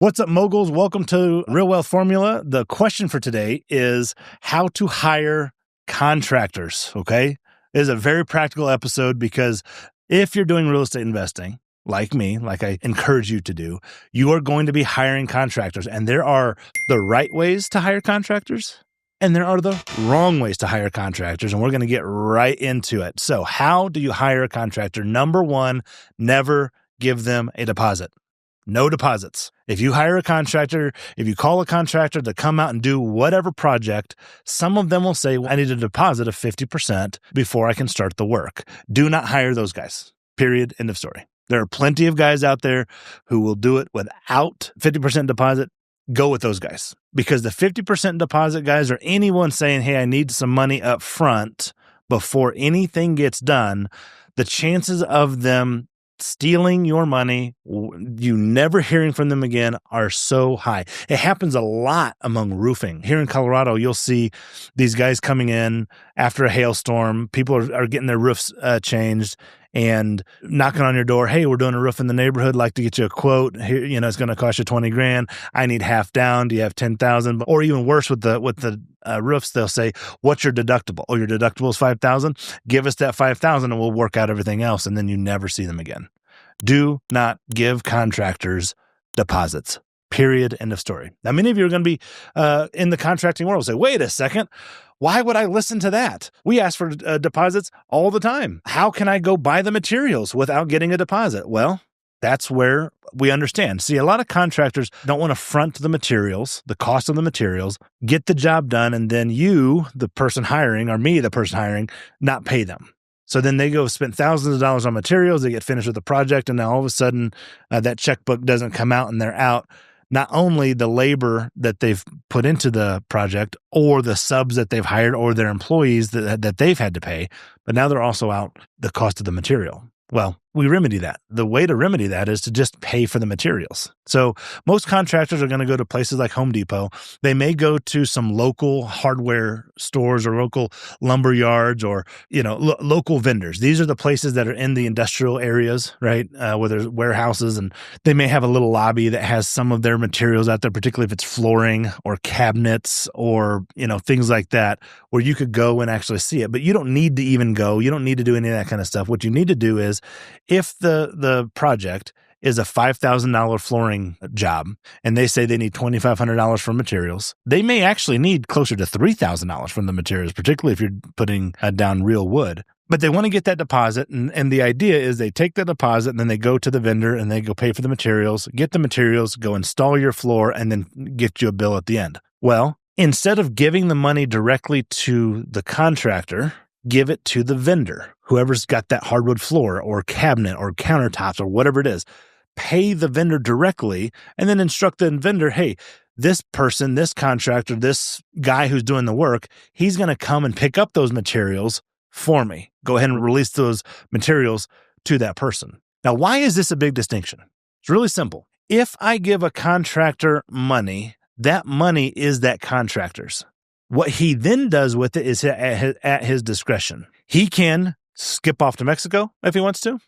What's up, moguls? Welcome to Real Wealth Formula. The question for today is how to hire contractors, okay? It is a very practical episode because if you're doing real estate investing, like me, like I encourage you to do, you are going to be hiring contractors. And there are the right ways to hire contractors, and there are the wrong ways to hire contractors. And we're going to get right into it. So how do you hire a contractor? Number one, never give them a deposit. No deposits. If you hire a contractor, if you call a contractor to come out and do whatever project, some of them will say, I need a deposit of 50% before I can start the work. Do not hire those guys. Period. End of story. There are plenty of guys out there who will do it without 50% deposit. Go with those guys, because the 50% deposit guys, or anyone saying, hey, I need some money up front before anything gets done, the chances of them stealing your money, you never hearing from them again, are so high. It happens a lot among roofing. Here in Colorado, you'll see these guys coming in after a hailstorm. People are getting their roofs changed and knocking on your door. Hey, we're doing a roof in the neighborhood. Like to get you a quote. Here, it's going to cost you 20 grand. I need half down. Do you have 10,000? Or even worse with the roofs, they'll say, what's your deductible? Oh, your deductible is 5,000. Give us that 5,000 and we'll work out everything else. And then you never see them again. Do not give contractors deposits. Period. End of story. Now, many of you are going to be in the contracting world say, wait a second. Why would I listen to that? We ask for deposits all the time. How can I go buy the materials without getting a deposit? Well, that's where we understand. See, a lot of contractors don't want to front the materials, the cost of the materials, get the job done, and then you, the person hiring, or me, the person hiring, not pay them. So then they go spend thousands of dollars on materials, they get finished with the project, and now all of a sudden that checkbook doesn't come out and they're out. Not only the labor that they've put into the project or the subs that they've hired or their employees that they've had to pay, but now they're also out the cost of the material. Well, we remedy that. The way to remedy that is to just pay for the materials. So most contractors are going to go to places like Home Depot. They may go to some local hardware stores or local lumber yards or, local vendors. These are the places that are in the industrial areas, right? Where there's warehouses, and they may have a little lobby that has some of their materials out there, particularly if it's flooring or cabinets or, things like that, where you could go and actually see it. But you don't need to even go. You don't need to do any of that kind of stuff. What you need to do is, if the project is a $5,000 flooring job and they say they need $2,500 for materials, they may actually need closer to $3,000 from the materials, particularly if you're putting down real wood. But they want to get that deposit, and the idea is they take the deposit and then they go to the vendor and they go pay for the materials, get the materials, go install your floor, and then get you a bill at the end. Well, instead of giving the money directly to the contractor, give it to the vendor, whoever's got that hardwood floor or cabinet or countertops or whatever it is. Pay the vendor directly and then instruct the vendor, hey, this person, this contractor, this guy who's doing the work, he's going to come and pick up those materials for me. Go ahead and release those materials to that person. Now, why is this a big distinction? It's really simple. If I give a contractor money, that money is that contractor's. What he then does with it is at his discretion. He can skip off to Mexico if he wants to.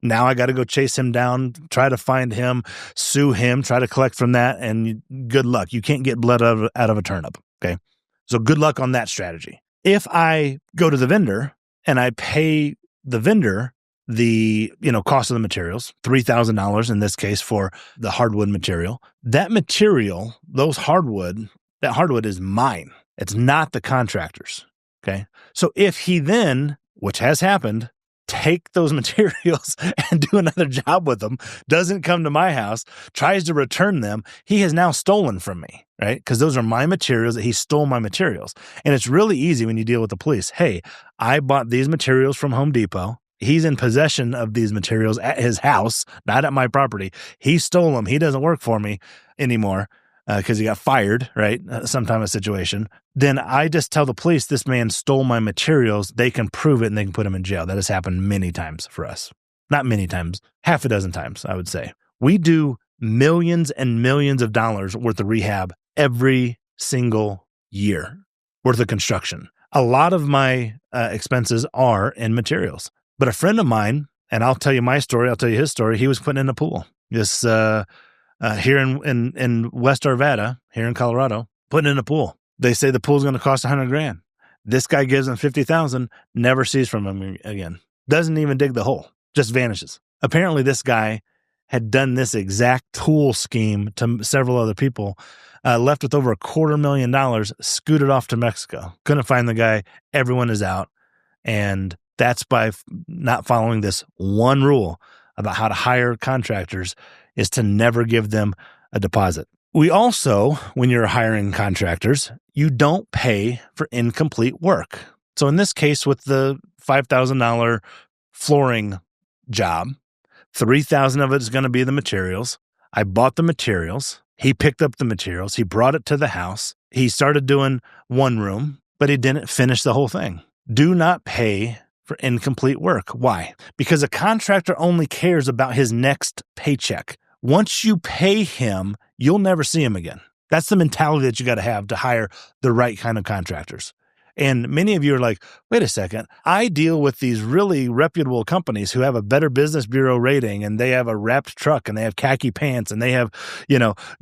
Now I got to go chase him down, try to find him, sue him, try to collect from that, and good luck. You can't get blood out of a turnip, okay? So good luck on that strategy. If I go to the vendor and I pay the vendor the cost of the materials, $3,000 in this case for the hardwood material, that hardwood is mine. It's not the contractor's, okay? So if he then, which has happened, take those materials and do another job with them, doesn't come to my house, tries to return them, he has now stolen from me, right? Because those are my materials, that he stole my materials. And it's really easy when you deal with the police. Hey, I bought these materials from Home Depot. He's in possession of these materials at his house, not at my property. He stole them. He doesn't work for me anymore. Because he got fired, right? Sometime a situation. Then I just tell the police this man stole my materials. They can prove it and they can put him in jail. That has happened many times for us. Not many times, half a dozen times, I would say. We do millions and millions of dollars worth of rehab every single year worth of construction. A lot of my expenses are in materials. But a friend of mine, and I'll tell you my story, I'll tell you his story, he was putting in a pool. This here in West Arvada, here in Colorado, putting in a pool. They say the pool's going to cost $100,000. This guy gives them $50,000, never sees from him again. Doesn't even dig the hole, just vanishes. Apparently, this guy had done this exact tool scheme to several other people, left with over $250,000, scooted off to Mexico. Couldn't find the guy. Everyone is out. And that's by not following this one rule about how to hire contractors, is to never give them a deposit. We also, when you're hiring contractors, you don't pay for incomplete work. So in this case, with the $5,000 flooring job, $3,000 of it is going to be the materials. I bought the materials. He picked up the materials. He brought it to the house. He started doing one room, but he didn't finish the whole thing. Do not pay for incomplete work. Why? Because a contractor only cares about his next paycheck. Once you pay him, you'll never see him again. That's the mentality that you got to have to hire the right kind of contractors. And many of you are like, wait a second, I deal with these really reputable companies who have a Better Business Bureau rating, and they have a wrapped truck, and they have khaki pants, and they have,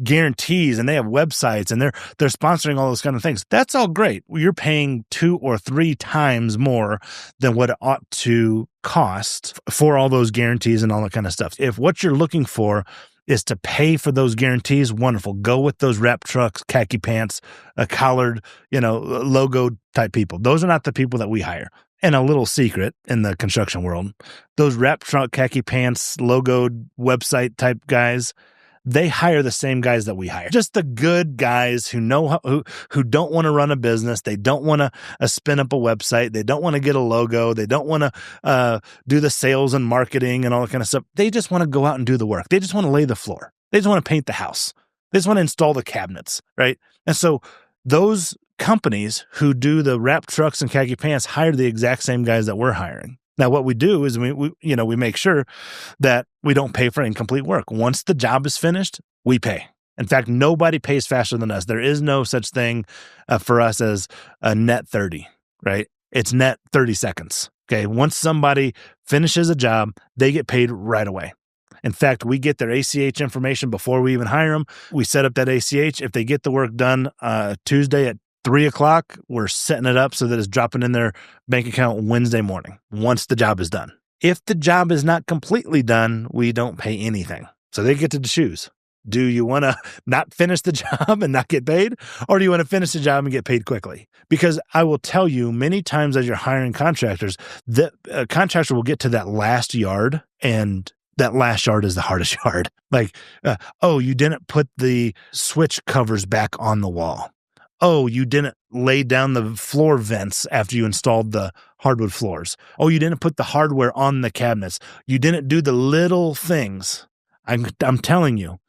guarantees, and they have websites, and they're sponsoring all those kind of things. That's all great. You're paying 2 or 3 times more than what it ought to cost for all those guarantees and all that kind of stuff. If what you're looking for is to pay for those guarantees, wonderful. Go with those wrap trucks, khaki pants, a collared, logo type people. Those are not the people that we hire. And a little secret in the construction world, those wrap truck, khaki pants, logoed website type guys, they hire the same guys that we hire. Just the good guys who know who don't want to run a business. They don't want to spin up a website. They don't want to get a logo. They don't want to do the sales and marketing and all that kind of stuff. They just want to go out and do the work. They just want to lay the floor. They just want to paint the house. They just want to install the cabinets, right? And so those companies who do the wrap trucks and khaki pants hire the exact same guys that we're hiring. Now, what we do is we make sure that we don't pay for incomplete work. Once the job is finished, we pay. In fact, nobody pays faster than us. There is no such thing for us as a net 30, right? It's net 30 seconds. Okay. Once somebody finishes a job, they get paid right away. In fact, we get their ACH information before we even hire them. We set up that ACH. If they get the work done Tuesday at 3:00, we're setting it up so that it's dropping in their bank account Wednesday morning once the job is done. If the job is not completely done, we don't pay anything. So they get to choose. Do you want to not finish the job and not get paid? Or do you want to finish the job and get paid quickly? Because I will tell you many times as you're hiring contractors, that a contractor will get to that last yard, and that last yard is the hardest yard. Like, you didn't put the switch covers back on the wall. Oh, you didn't lay down the floor vents after you installed the hardwood floors. Oh, you didn't put the hardware on the cabinets. You didn't do the little things. I'm telling you,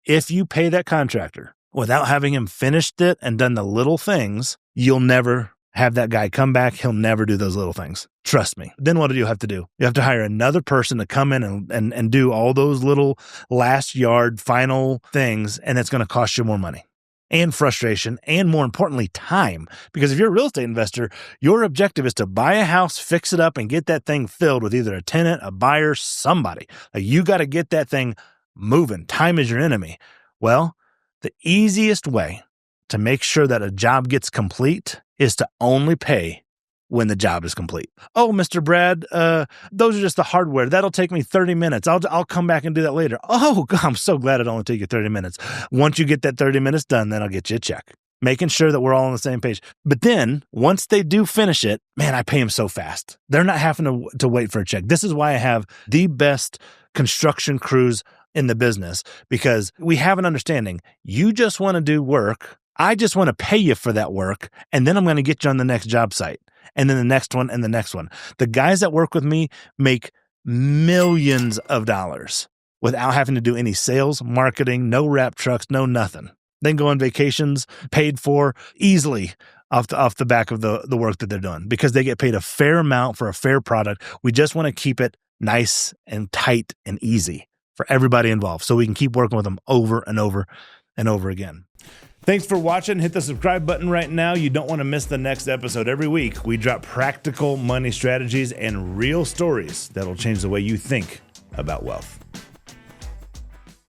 if you pay that contractor without having him finished it and done the little things, you'll never have that guy come back. He'll never do those little things. Trust me. Then what do you have to do? You have to hire another person to come in and do all those little last yard final things, and it's going to cost you more money and frustration, and more importantly, time. Because if you're a real estate investor, your objective is to buy a house, fix it up, and get that thing filled with either a tenant, a buyer, somebody. Like, you got to get that thing moving. Time is your enemy. Well, the easiest way to make sure that a job gets complete is to only pay when the job is complete. Oh, Mr. Brad, those are just the hardware. That'll take me 30 minutes. I'll come back and do that later. Oh, God, I'm so glad it only take you 30 minutes. Once you get that 30 minutes done, then I'll get you a check. Making sure that we're all on the same page. But then once they do finish it, man, I pay them so fast. They're not having to wait for a check. This is why I have the best construction crews in the business, because we have an understanding. You just want to do work. I just want to pay you for that work, and then I'm going to get you on the next job site, and then the next one, and the next one. The guys that work with me make millions of dollars without having to do any sales, marketing, no wrap trucks, no nothing. They can go on vacations paid for easily off the back of the work that they're doing, because they get paid a fair amount for a fair product. We just want to keep it nice and tight and easy for everybody involved, so we can keep working with them over and over and over again. Thanks for watching. Hit the subscribe button right now. You don't want to miss the next episode. Every week, we drop practical money strategies and real stories that'll change the way you think about wealth.